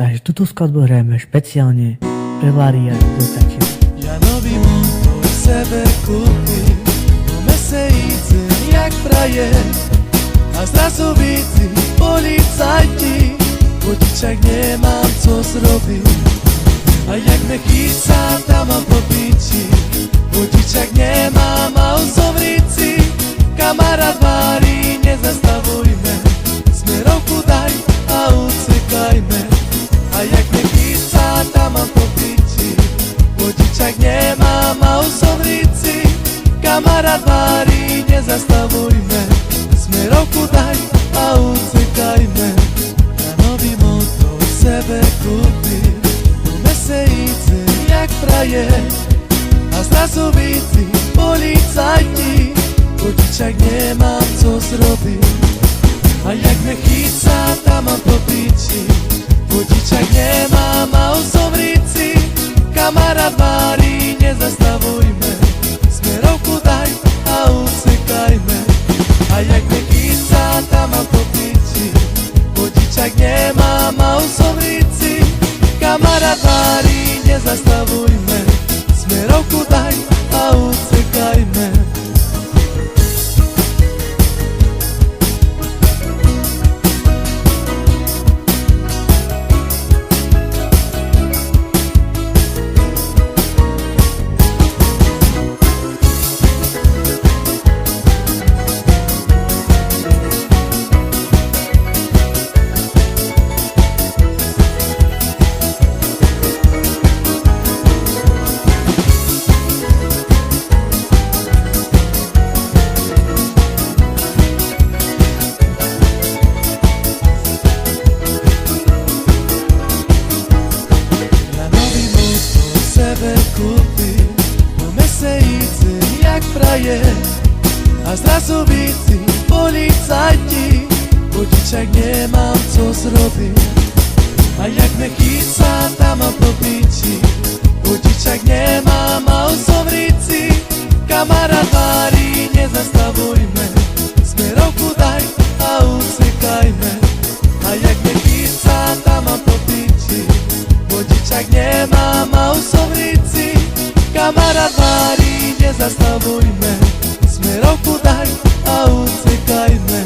Takže túto skladbu hrajeme špeciálne pre Varia Zostačil. Ja nový motor sebe kúpim, po mese jízdem jak frajer a zrazu vidím policajti, vodičak nemám co zrobiť. A jak me chyca, tam mám po piči, vodičak nemám a uzovrici. Kamarát varí, nezastavujme, smerovku daj a ucekajme. A jak me chyca, tam mám po piči, vodičak nemám a uzovrici. Kamarát varí, nezastavujme, smerovku daj a ucekajme. Ja nový motor sebe kúpim, se jízdem jak frajer a zrazu vidím policajti, vodičak nemám co zrobiť. A jak me chyca, tam mám po piči, vodičak nemám a uzovrici. Kamarát varí, nezastavujme, smerovku daj a ucekajme. A jak me chyca, tam mám po piči, vodičak nemám a uzovrici. Kamarát varí, nezastavujme, smerovku daj a ucekajme. Kúpim, po mese jízdem jak frajer a zrazu vidím policajti, vodičak nemám co zrobiť. A jak me chyca, tam mám po piči, vodičak nemám a uzovrici. Kamarát varí, nezastavujme, smerovku daj a ucekajme. A jak me chyca, tam mám po piči, vodičak nemám a uzovrici. Kamarát varí, nezastavujme, smerovku daj a ucekajme.